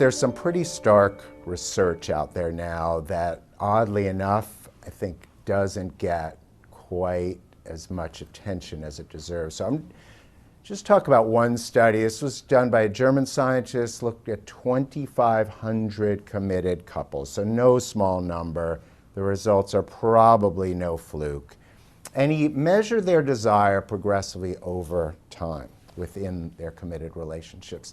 There's some pretty stark research out there now that, oddly enough, I think doesn't get quite as much attention as it deserves. So I'm just talk about one study. This was done by a German scientist, looked at 2,500 committed couples, so no small number. The results are probably no fluke. And he measured their desire progressively over time within their committed relationships.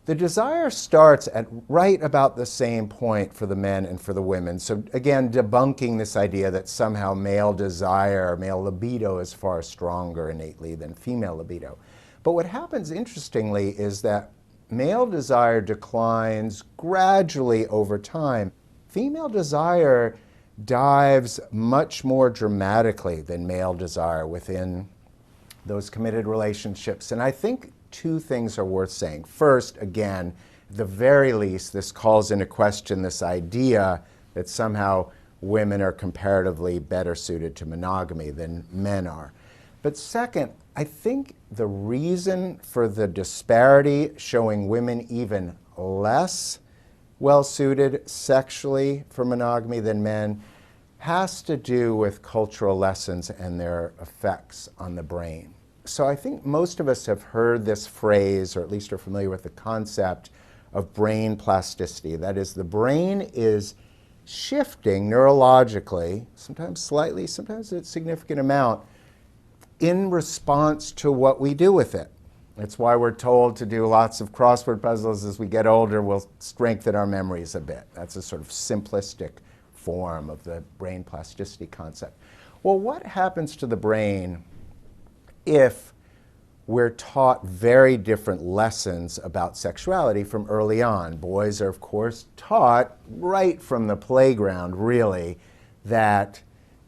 The desire starts at right about the same point for the men and for the women. So again, debunking this idea that somehow male desire, male libido is far stronger innately than female libido. But what happens, interestingly, is that male desire declines gradually over time. Female desire dives much more dramatically than male desire within those committed relationships. And I think two things are worth saying. First, again, at the very least, this calls into question this idea that somehow women are comparatively better suited to monogamy than men are. But second, I think the reason for the disparity showing women even less well-suited sexually for monogamy than men has to do with cultural lessons and their effects on the brain. So I think most of us have heard this phrase, or at least are familiar with the concept of brain plasticity. That is, the brain is shifting neurologically, sometimes slightly, sometimes a significant amount, in response to what we do with it. That's why we're told to do lots of crossword puzzles as we get older. We'll strengthen our memories a bit. That's a sort of simplistic form of the brain plasticity concept. Well, what happens to the brain if we're taught very different lessons about sexuality from early on? Boys are, of course, taught right from the playground, really, that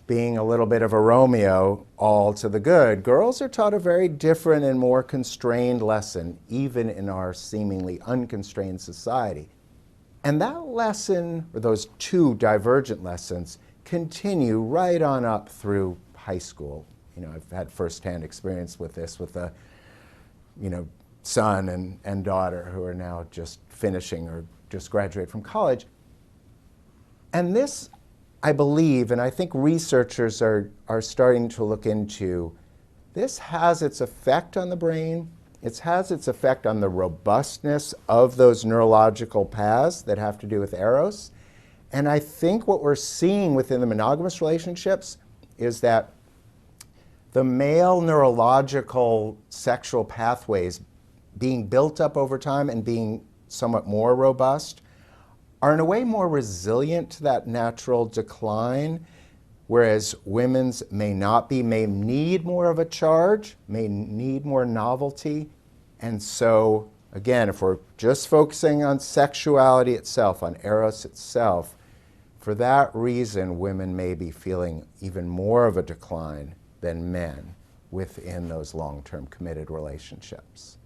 being a little bit of a Romeo, all to the good. Girls are taught a very different and more constrained lesson, even in our seemingly unconstrained society. And that lesson, or those two divergent lessons, continue right on up through high school. You know, I've had firsthand experience with this with a, son and daughter who are now just finishing or just graduate from college. And this, I believe, and I think researchers are starting to look into, this has its effect on the brain. It has its effect on the robustness of those neurological paths that have to do with eros. And I think what we're seeing within the monogamous relationships is that the male neurological sexual pathways being built up over time and being somewhat more robust are in a way more resilient to that natural decline, whereas women's may not be, may need more of a charge, may need more novelty. And so, again, if we're just focusing on sexuality itself, on eros itself, for that reason, women may be feeling even more of a decline than men within those long-term committed relationships.